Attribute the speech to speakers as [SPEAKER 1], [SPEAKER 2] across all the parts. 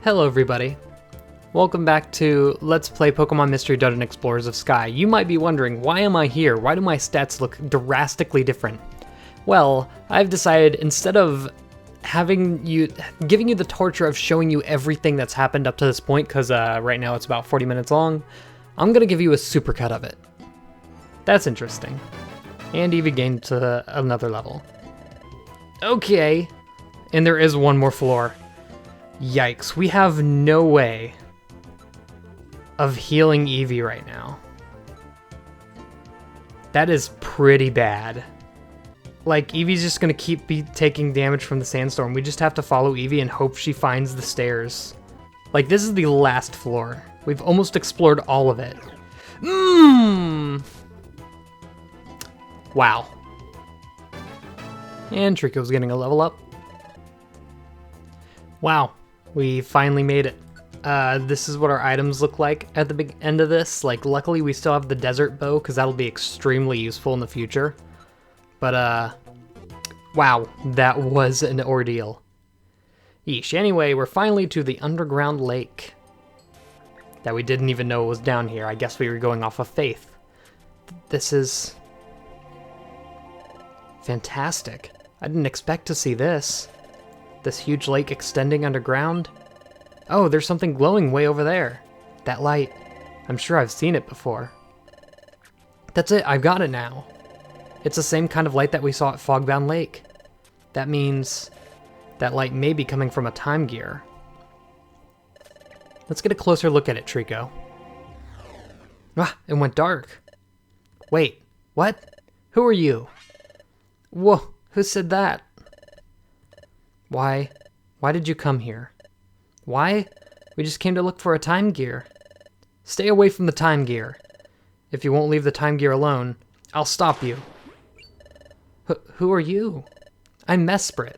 [SPEAKER 1] Hello everybody. Welcome back to Let's Play Pokemon Mystery Dungeon Explorers of Sky. You might be wondering, why am I here? Why do my stats look drastically different? Well, I've decided instead of giving you the torture of showing you everything that's happened up to this point, because right now it's about 40 minutes long, I'm going to give you a supercut of it. That's interesting. And Eevee gained to another level. Okay. And there is one more floor. Yikes, we have no way of healing Eevee right now. That is pretty bad. Like, Eevee's just gonna keep taking damage from the sandstorm. We just have to follow Eevee and hope she finds the stairs. Like, this is the last floor. We've almost explored all of it. Wow. And Trico's getting a level up. Wow. We finally made it. This is what our items look like at the big end of this. Like, luckily we still have the desert bow, because that'll be extremely useful in the future. But, wow, that was an ordeal. Yeesh. Anyway, we're finally to the underground lake. That we didn't even know was down here. I guess we were going off of faith. This is fantastic. I didn't expect to see this. This huge lake extending underground. Oh, there's something glowing way over there. That light. I'm sure I've seen it before. That's it, I've got it now. It's the same kind of light that we saw at Fogbound Lake. That means that light may be coming from a time gear. Let's get a closer look at it, Trico. Ah, it went dark. Wait, what? Who are you? Whoa, who said that? Why did you come here? Why? We just came to look for a time gear. Stay away from the time gear. If you won't leave the time gear alone, I'll stop you. Who are you? I'm Mesprit.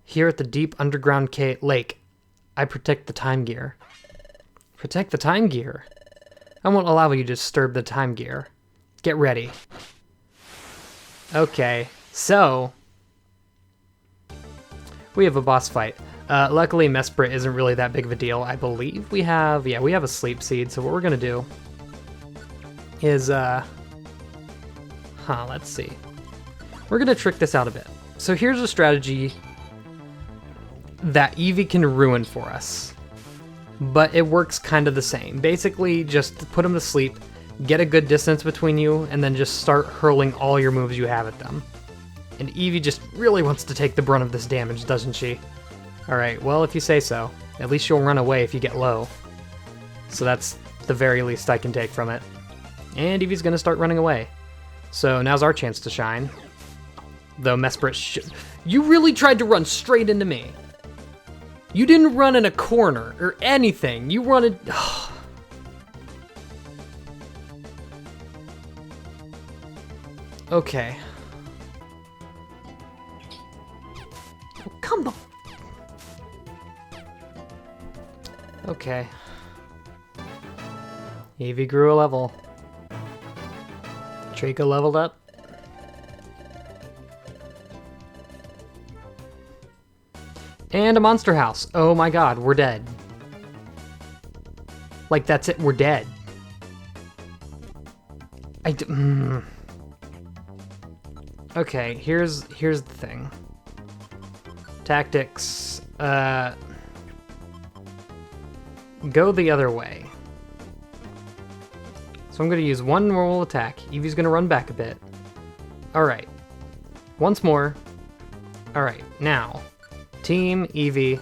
[SPEAKER 1] Here at the deep underground lake, I protect the time gear. Protect the time gear? I won't allow you to disturb the time gear. Get ready. Okay, so we have a boss fight. Luckily, Mesprit isn't really that big of a deal. I believe we have a sleep seed. So what we're gonna do is, let's see. We're gonna trick this out a bit. So here's a strategy that Eevee can ruin for us, but it works kind of the same. Basically, just put him to sleep, get a good distance between you, and then just start hurling all your moves you have at them. And Eevee just really wants to take the brunt of this damage, doesn't she? Alright, well, if you say so. At least you'll run away if you get low. So that's the very least I can take from it. And Eevee's gonna start running away. So now's our chance to shine. Though Mesprit You really tried to run straight into me! You didn't run in a corner, or anything! You run in... Okay. Oh, come on! Okay. Eevee grew a level. Trico leveled up. And a monster house. Oh my god, we're dead. Like, that's it, we're dead. Okay, here's the thing. Tactics. Go the other way. So I'm going to use one normal attack. Eevee's going to run back a bit. Alright. Once more. Alright, now. Team Eevee.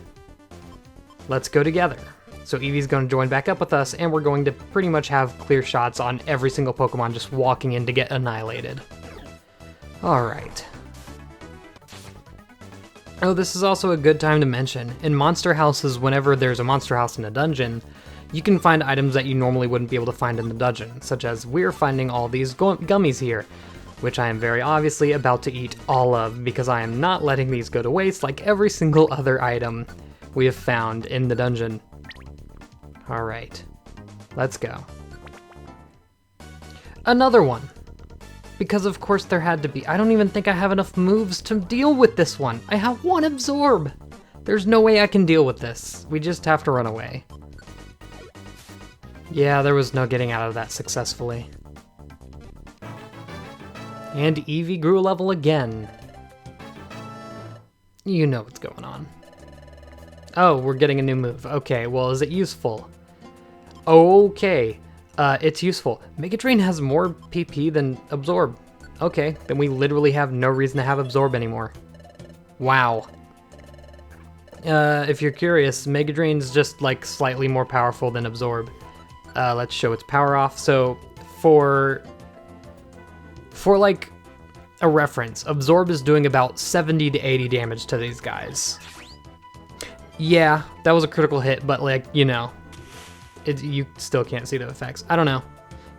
[SPEAKER 1] Let's go together. So Eevee's going to join back up with us, and we're going to pretty much have clear shots on every single Pokemon just walking in to get annihilated. Alright. Oh, this is also a good time to mention. In monster houses, whenever there's a monster house in a dungeon, you can find items that you normally wouldn't be able to find in the dungeon, such as we're finding all these gummies here, which I am very obviously about to eat all of, because I am not letting these go to waste like every single other item we have found in the dungeon. Alright, let's go. Another one. Because of course there had to be. I don't even think I have enough moves to deal with this one. I have one absorb. There's no way I can deal with this. We just have to run away. Yeah, there was no getting out of that successfully. And Eevee grew a level again. You know what's going on. Oh, we're getting a new move. Okay, well, is it useful? Okay, it's useful. Mega Drain has more PP than Absorb. Okay, then we literally have no reason to have Absorb anymore. Wow. If you're curious, Mega Drain's just like slightly more powerful than Absorb. Let's show its power off. So for like a reference, Absorb is doing about 70 to 80 damage to these guys. Yeah, that was a critical hit, but like, you know, you still can't see the effects. I don't know.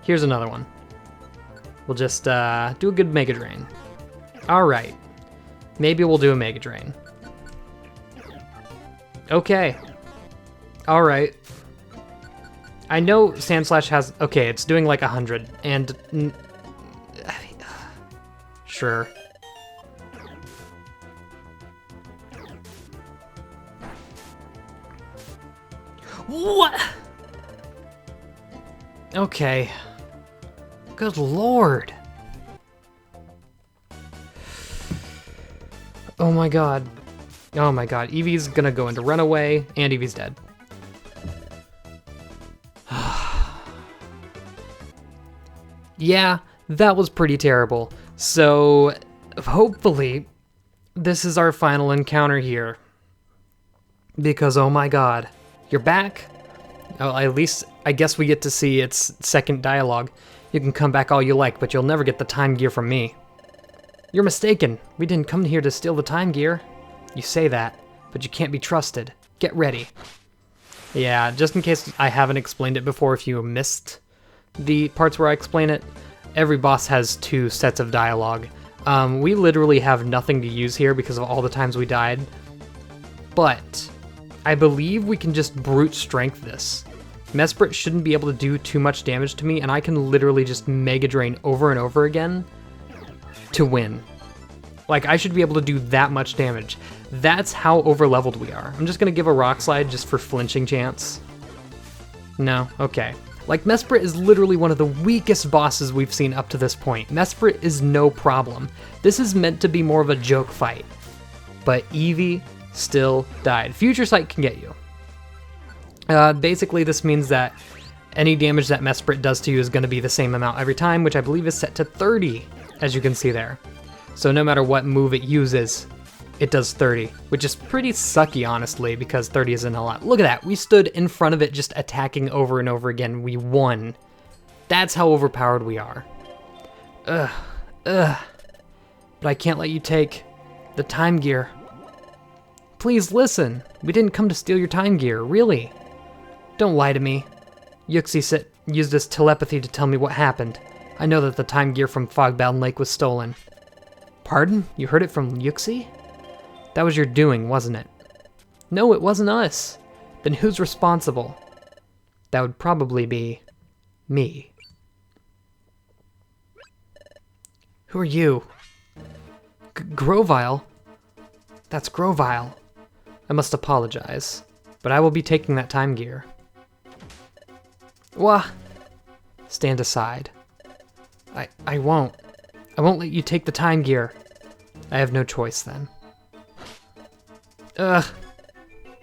[SPEAKER 1] Here's another one. We'll just do a good Mega Drain. All right, maybe we'll do a Mega Drain. Okay. All right. I know Sandslash has, okay, it's doing like 100, and sure. What? Okay. Good lord. Oh my god. Oh my god. Eevee's gonna go into Runaway, and Eevee's dead. Yeah, that was pretty terrible. So, hopefully, this is our final encounter here. Because, oh my god. You're back? Oh, at least, I guess we get to see its second dialogue. You can come back all you like, but you'll never get the time gear from me. You're mistaken. We didn't come here to steal the time gear. You say that, but you can't be trusted. Get ready. Yeah, just in case I haven't explained it before, if you missed the parts where I explain it, every boss has 2 sets of dialogue. We literally have nothing to use here because of all the times we died, but I believe we can just brute strength this. Mesprit shouldn't be able to do too much damage to me, and I can literally just Mega Drain over and over again to win. Like, I should be able to do that much damage. That's how over-leveled we are. I'm just gonna give a Rock Slide just for flinching chance. No? Okay. Like, Mesprit is literally one of the weakest bosses we've seen up to this point. Mesprit is no problem. This is meant to be more of a joke fight. But Eevee still died. Future Sight can get you. Basically, this means that any damage that Mesprit does to you is going to be the same amount every time, which I believe is set to 30, as you can see there. So no matter what move it uses, it does 30, which is pretty sucky, honestly, because 30 isn't a lot. Look at that. We stood in front of it just attacking over and over again. We won. That's how overpowered we are. Ugh. But I can't let you take the time gear. Please listen. We didn't come to steal your time gear, really. Don't lie to me. Yuxi used his telepathy to tell me what happened. I know that the time gear from Fogbound Lake was stolen. Pardon? You heard it from Yuxi? That was your doing, wasn't it? No, it wasn't us. Then who's responsible? That would probably be me. Who are you? Grovile? That's Grovile. I must apologize, but I will be taking that time gear. Wah! Stand aside. I won't. I won't let you take the time gear. I have no choice then. Ugh.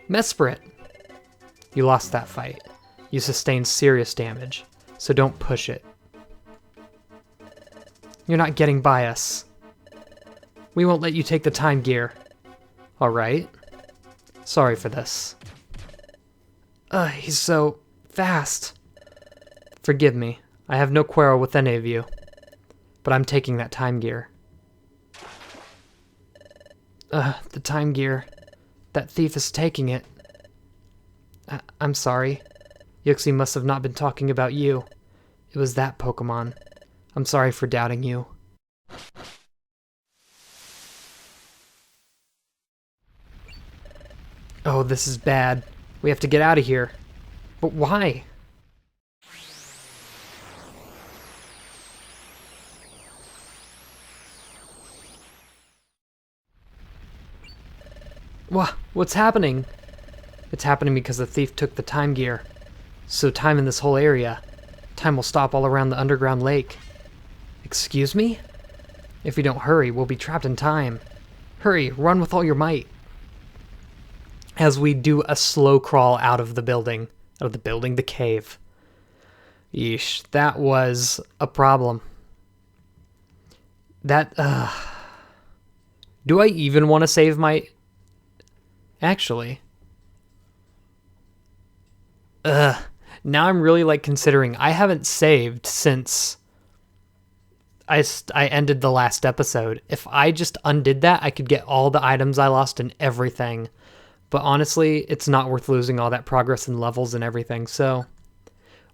[SPEAKER 1] Mesprit. You lost that fight. You sustained serious damage, so don't push it. You're not getting by us. We won't let you take the time gear. Alright. Sorry for this. He's so fast. Forgive me. I have no quarrel with any of you. But I'm taking that time gear. The time gear. That thief is taking it. I'm sorry. Yuxi must have not been talking about you. It was that Pokemon. I'm sorry for doubting you. Oh, this is bad. We have to get out of here. But why? What's happening? It's happening because the thief took the time gear. So time in this whole area. Time will stop all around the underground lake. Excuse me? If we don't hurry, we'll be trapped in time. Hurry, run with all your might. As we do a slow crawl out of the building. The cave. Yeesh, that was a problem. Do I even want to save my... Actually. Now I'm really, like, considering. I haven't saved since I ended the last episode. If I just undid that, I could get all the items I lost and everything. But honestly, it's not worth losing all that progress and levels and everything, so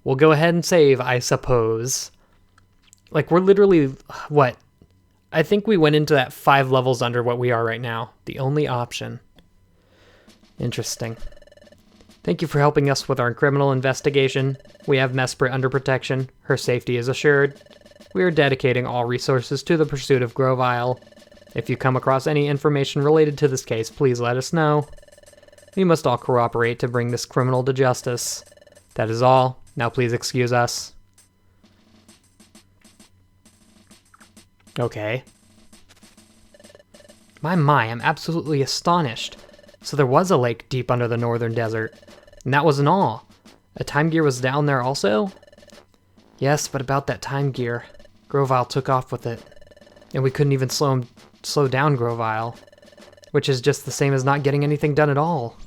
[SPEAKER 1] we'll go ahead and save, I suppose. Like, we're literally, what? I think we went into that 5 levels under what we are right now. The only option. Interesting. Thank you for helping us with our criminal investigation. We have Mesprit under protection. Her safety is assured. We are dedicating all resources to the pursuit of Grovile. If you come across any information related to this case, please let us know. We must all cooperate to bring this criminal to justice. That is all. Now please excuse us. Okay. My, I'm absolutely astonished. So there was a lake deep under the northern desert. And that wasn't all. A time gear was down there also? Yes, but about that time gear. Grovile took off with it. And we couldn't even slow down Grovile. Which is just the same as not getting anything done at all.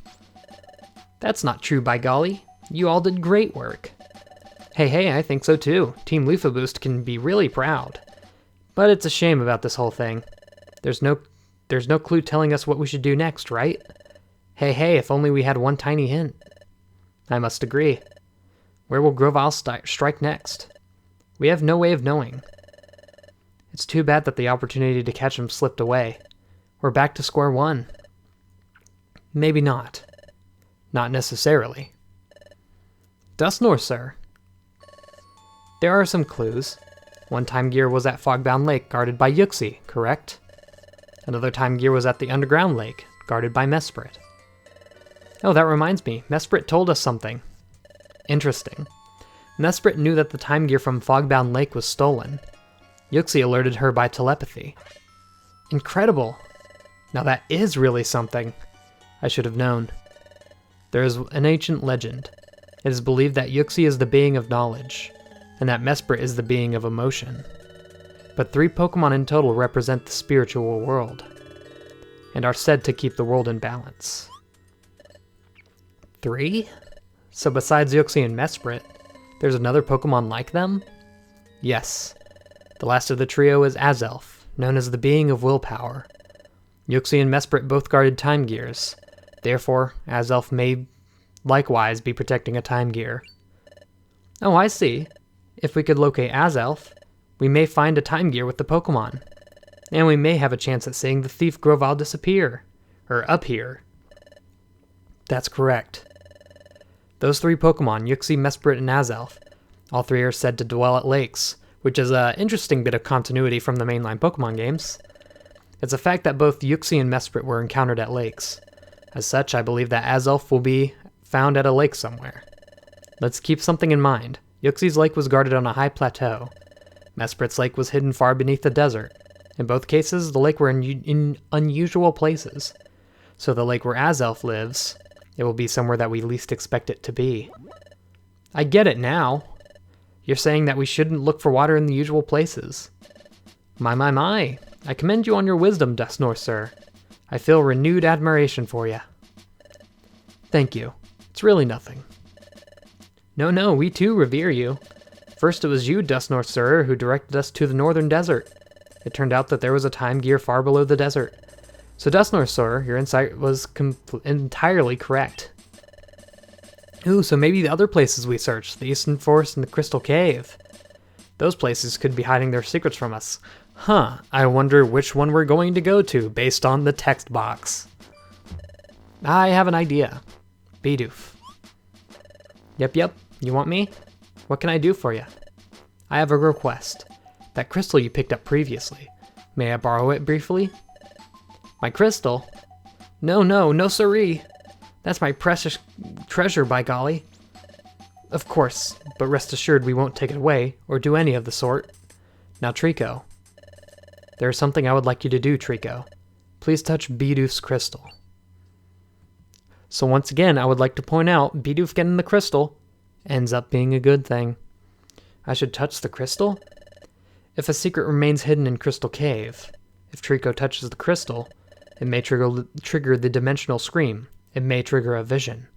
[SPEAKER 1] That's not true, by golly. You all did great work. Hey, I think so too. Team Lufa Boost can be really proud. But it's a shame about this whole thing. There's no clue telling us what we should do next, right? Hey, if only we had one tiny hint. I must agree. Where will Grovile strike next? We have no way of knowing. It's too bad that the opportunity to catch him slipped away. We're back to square one. Maybe not. Not necessarily. Dustnor, sir. There are some clues. One time gear was at Fogbound Lake, guarded by Yuxi, correct? Another time gear was at the underground lake, guarded by Mesprit. Oh, that reminds me. Mesprit told us something. Interesting. Mesprit knew that the time gear from Fogbound Lake was stolen. Yuxi alerted her by telepathy. Incredible. Now that is really something. I should have known. There is an ancient legend. It is believed that Yuxi is the being of knowledge, and that Mesprit is the being of emotion. But 3 Pokemon in total represent the spiritual world, and are said to keep the world in balance. 3? So besides Yuxi and Mesprit, there's another Pokemon like them? Yes. The last of the trio is Azelf, known as the being of willpower. Yuxi and Mesprit both guarded time gears. Therefore, Azelf may likewise be protecting a time gear. Oh, I see. If we could locate Azelf, we may find a time gear with the Pokemon. And we may have a chance at seeing the thief Grovile disappear. Or appear. That's correct. Those 3 Pokemon, Yuxi, Mesprit, and Azelf, all 3 are said to dwell at lakes, which is an interesting bit of continuity from the mainline Pokemon games. It's a fact that both Yuxi and Mesprit were encountered at lakes. As such, I believe that Azelf will be found at a lake somewhere. Let's keep something in mind. Yuxi's lake was guarded on a high plateau. Mesprit's lake was hidden far beneath the desert. In both cases, the lake were in unusual places. So the lake where Azelf lives, it will be somewhere that we least expect it to be. I get it now. You're saying that we shouldn't look for water in the usual places. My. I commend you on your wisdom, Dustnor, sir. I feel renewed admiration for you. Thank you. It's really nothing. No, we too revere you. First it was you, Dustnor, sir, who directed us to the northern desert. It turned out that there was a time gear far below the desert. So Dustnor, sir, your insight was entirely correct. Ooh, so maybe the other places we searched, the Eastern Forest and the Crystal Cave. Those places could be hiding their secrets from us. Huh, I wonder which one we're going to go to based on the text box. I have an idea. Bidoof. Yep, you want me? What can I do for you? I have a request. That crystal you picked up previously. May I borrow it briefly? My crystal? No, no, no siree. That's my precious treasure, by golly. Of course, but rest assured we won't take it away, or do any of the sort. Now, Trico. There is something I would like you to do, Trico. Please touch Bidoof's crystal. So once again, I would like to point out, Bidoof getting the crystal ends up being a good thing. I should touch the crystal? If a secret remains hidden in Crystal Cave, if Trico touches the crystal, it may trigger the dimensional scream. It may trigger a vision.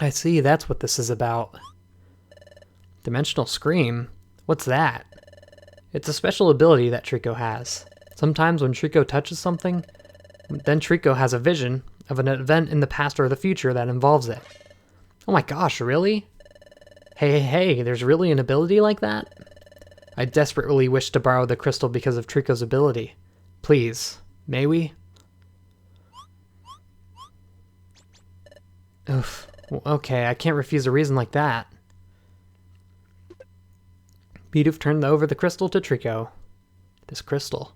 [SPEAKER 1] I see, that's what this is about. Dimensional scream? What's that? It's a special ability that Trico has. Sometimes when Trico touches something, then Trico has a vision of an event in the past or the future that involves it. Oh my gosh, really? Hey, there's really an ability like that? I desperately wish to borrow the crystal because of Trico's ability. Please, may we? Oof. Okay, I can't refuse a reason like that. Bidoof turned over the crystal to Trico. This crystal,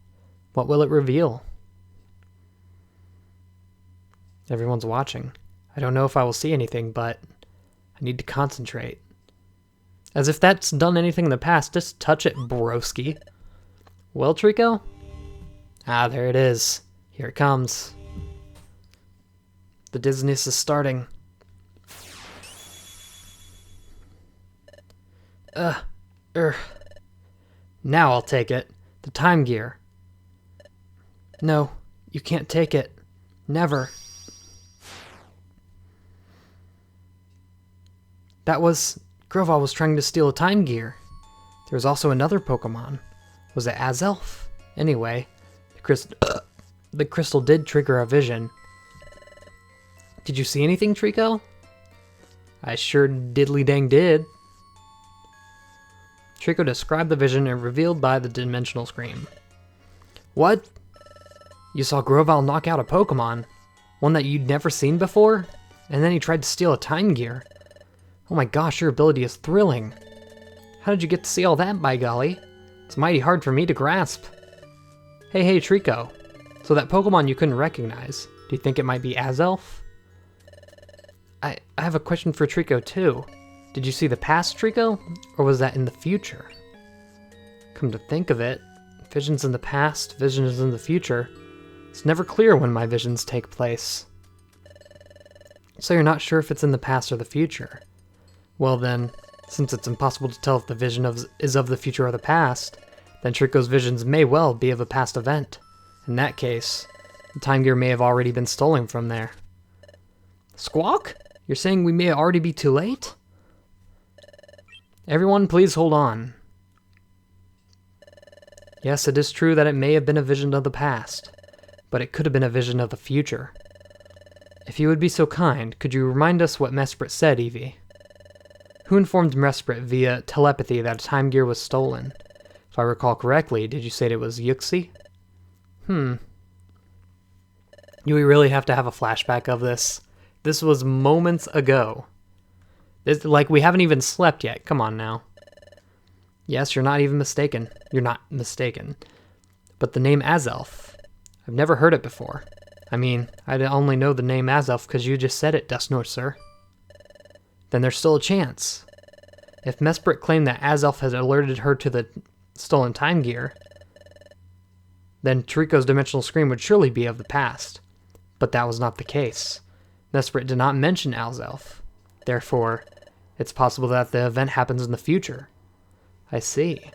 [SPEAKER 1] what will it reveal? Everyone's watching. I don't know if I will see anything, but I need to concentrate. As if that's done anything in the past, just touch it, broski. Well, Trico? Ah, there it is. Here it comes. The dizziness is starting. Now I'll take it. The time gear. No, you can't take it. Never. That was... Grovyle was trying to steal a time gear. There was also another Pokemon. Was it Azelf? Anyway, the crystal did trigger a vision. Did you see anything, Trico? I sure diddly dang did. Trico described the vision and revealed by the dimensional scream. What? You saw Grovyle knock out a Pokemon? One that you'd never seen before? And then he tried to steal a time gear. Oh my gosh, your ability is thrilling. How did you get to see all that, by golly? It's mighty hard for me to grasp. Hey, Trico. So that Pokemon you couldn't recognize, do you think it might be Azelf? I have a question for Trico too. Did you see the past, Trico? Or was that in the future? Come to think of it, visions in the past, visions in the future. It's never clear when my visions take place. So you're not sure if it's in the past or the future. Well then, since it's impossible to tell if the vision is of the future or the past, then Trico's visions may well be of a past event. In that case, the time gear may have already been stolen from there. Squawk? You're saying we may already be too late? Everyone, please hold on. Yes, it is true that it may have been a vision of the past, but it could have been a vision of the future. If you would be so kind, could you remind us what Mesprit said, Eevee? Who informed Mesprit via telepathy that a time gear was stolen? If I recall correctly, did you say it was Yuxi? Do we really have to have a flashback of this? This was moments ago. Like, we haven't even slept yet. Come on now. Yes, you're not even mistaken. You're not mistaken. But the name Azelf, I've never heard it before. I mean, I only know the name Azelf because you just said it, Dustnor, sir. Then there's still a chance. If Mesprit claimed that Azelf has alerted her to the stolen time gear, then Trico's dimensional scream would surely be of the past. But that was not the case. Mesprit did not mention Azelf. Therefore, it's possible that the event happens in the future. I see.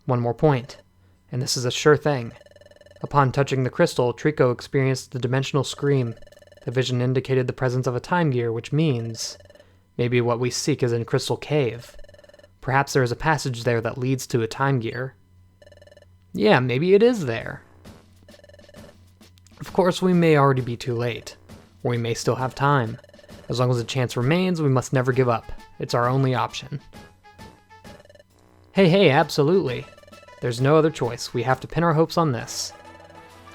[SPEAKER 1] One more point, and this is a sure thing. Upon touching the crystal, Trico experienced the dimensional scream. The vision indicated the presence of a time gear, which means maybe what we seek is in Crystal Cave. Perhaps there is a passage there that leads to a time gear. Yeah, maybe it is there. Of course, we may already be too late, or we may still have time. As long as the chance remains, we must never give up. It's our only option. Hey, absolutely. There's no other choice. We have to pin our hopes on this.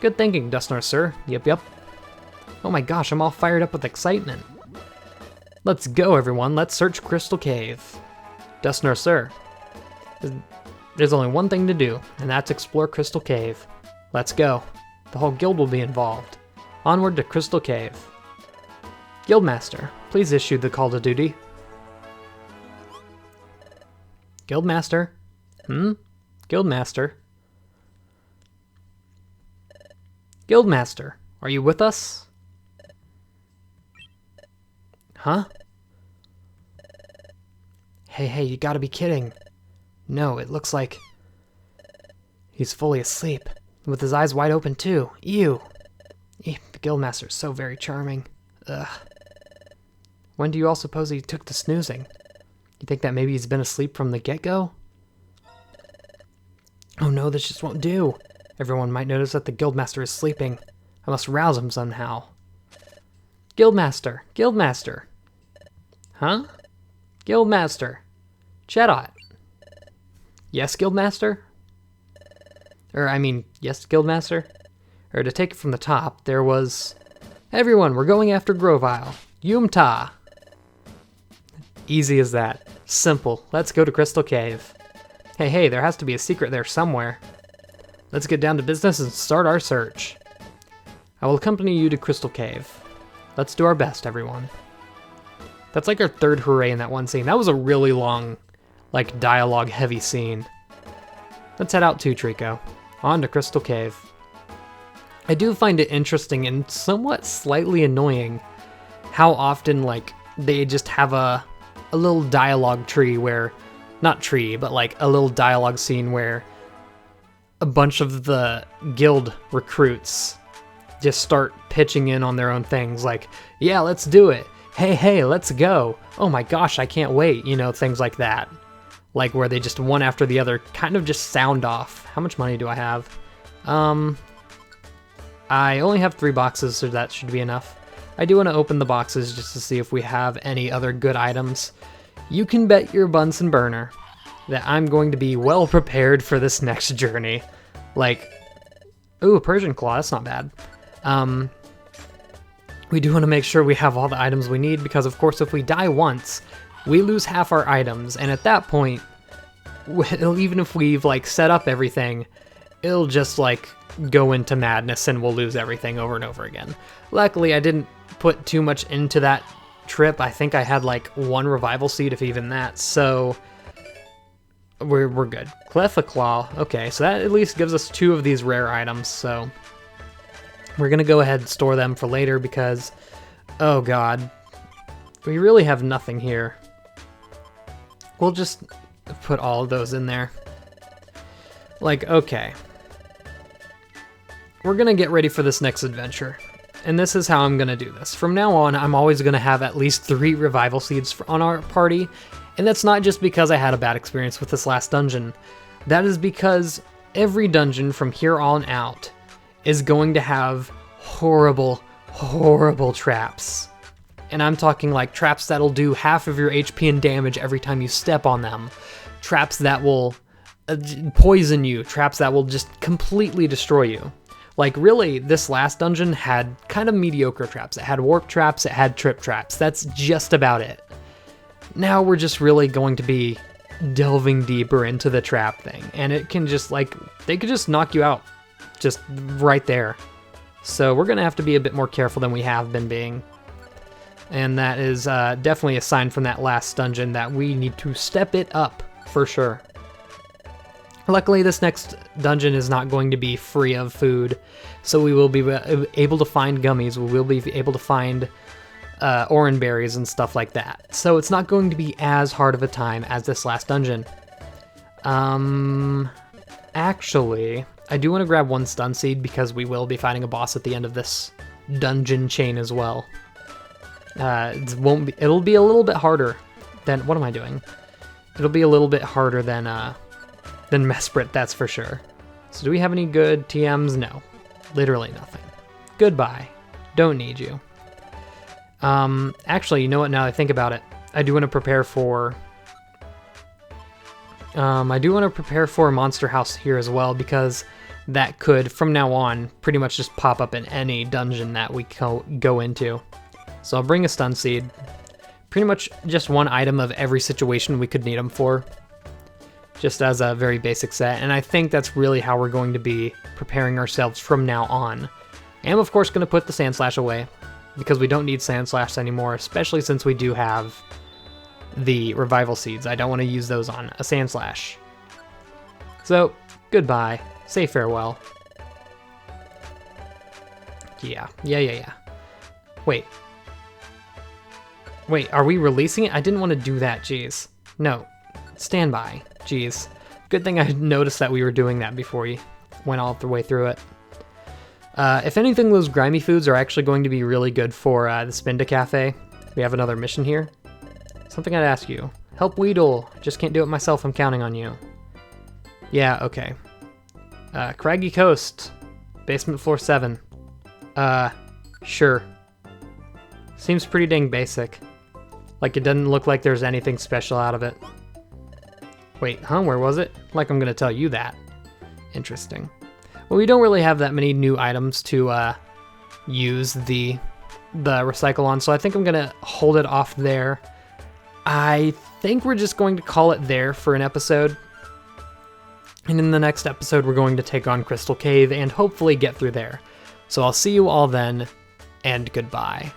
[SPEAKER 1] Good thinking, Dustnor, sir. Yep. Oh my gosh, I'm all fired up with excitement. Let's go, everyone. Let's search Crystal Cave. Dustnor, sir. There's only one thing to do, and that's explore Crystal Cave. Let's go. The whole guild will be involved. Onward to Crystal Cave. Guildmaster, please issue the call to duty. Guildmaster? Guildmaster? Guildmaster, are you with us? Huh? Hey, you gotta be kidding. No, it looks like he's fully asleep, with his eyes wide open too. Ew. The Guildmaster's so very charming. Ugh. When do you all suppose he took to snoozing? You think that maybe he's been asleep from the get-go? Oh no, this just won't do. Everyone might notice that the Guildmaster is sleeping. I must rouse him somehow. Guildmaster! Guildmaster! Huh? Guildmaster! Chedot! Yes, Guildmaster? Yes, Guildmaster? Or to take it from the top, there was... Everyone, we're going after Grovile. Yumta! Easy as that. Simple. Let's go to Crystal Cave. Hey, there has to be a secret there somewhere. Let's get down to business and start our search. I will accompany you to Crystal Cave. Let's do our best, everyone. That's like our third hooray in that one scene. That was a really long, like, dialogue-heavy scene. Let's head out too, Trico. On to Crystal Cave. I do find it interesting and somewhat slightly annoying how often, like, they just have a little dialogue tree where, not tree, but like a little dialogue scene where a bunch of the guild recruits just start pitching in on their own things, like, yeah, let's do it. Hey, let's go. Oh my gosh, I can't wait. You know, things like that. Like where they just one after the other kind of just sound off. How much money do I have? I only have 3 boxes, so that should be enough. I do want to open the boxes just to see if we have any other good items. You can bet your Bunsen burner that I'm going to be well prepared for this next journey. Like, ooh, Persian Claw, that's not bad. We do want to make sure we have all the items we need because, of course, if we die once, we lose half our items. And at that point, even if we've, like, set up everything, it'll just, like, go into madness and we'll lose everything over and over again. Luckily, I didn't put too much into that trip. I think I had like 1 revival seed, if even that, so we're good. Clefaclaw, okay, so that at least gives us 2 of these rare items, so we're gonna go ahead and store them for later because, oh god, we really have nothing here. We'll just put all of those in there. Like, okay. We're gonna get ready for this next adventure. And this is how I'm gonna do this. From now on, I'm always gonna have at least 3 revival seeds on our party. And that's not just because I had a bad experience with this last dungeon. That is because every dungeon from here on out is going to have horrible, horrible traps. And I'm talking like traps that'll do half of your HP and damage every time you step on them. Traps that will poison you. Traps that will just completely destroy you. Like, really, this last dungeon had kind of mediocre traps. It had warp traps, it had trip traps. That's just about it. Now we're just really going to be delving deeper into the trap thing. And it can just, like, they could just knock you out just right there. So we're going to have to be a bit more careful than we have been being. And that is definitely a sign from that last dungeon that we need to step it up, for sure. Luckily, this next dungeon is not going to be free of food, so we will be able to find gummies, we will be able to find orange berries and stuff like that. So it's not going to be as hard of a time as this last dungeon. Actually, I do want to grab 1 stun seed because we will be fighting a boss at the end of this dungeon chain as well. It'll be a little bit harder than, what am I doing? It'll be a little bit harder than Mesprit, that's for sure. So do we have any good TMs? No. Literally nothing. Goodbye. Don't need you. Actually, you know what, now that I think about it, I do want to prepare for... Monster House here as well, because that could, from now on, pretty much just pop up in any dungeon that we go into. So I'll bring a stun seed. Pretty much just 1 item of every situation we could need them for. Just as a very basic set, and I think that's really how we're going to be preparing ourselves from now on. I am, of course, going to put the Sand Slash away, because we don't need Sand Slash anymore, especially since we do have the Revival Seeds. I don't want to use those on a Sand Slash. So, goodbye. Say farewell. Yeah. Wait, are we releasing it? I didn't want to do that, jeez. No, stand by, jeez. Good thing I noticed that we were doing that before we went all the way through it. If anything, those grimy foods are actually going to be really good for the Spinda Cafe. We have another mission here. Something I'd ask you. Help Weedle. Just can't do it myself, I'm counting on you. Yeah, okay. Craggy Coast. Basement floor 7. Sure. Seems pretty dang basic. Like, it doesn't look like there's anything special out of it. Wait, huh? Where was it? Like I'm gonna tell you that. Interesting. Well, we don't really have that many new items to use the recycle on, so I think I'm gonna hold it off there. I think we're just going to call it there for an episode. And in the next episode, we're going to take on Crystal Cave and hopefully get through there. So I'll see you all then, and goodbye.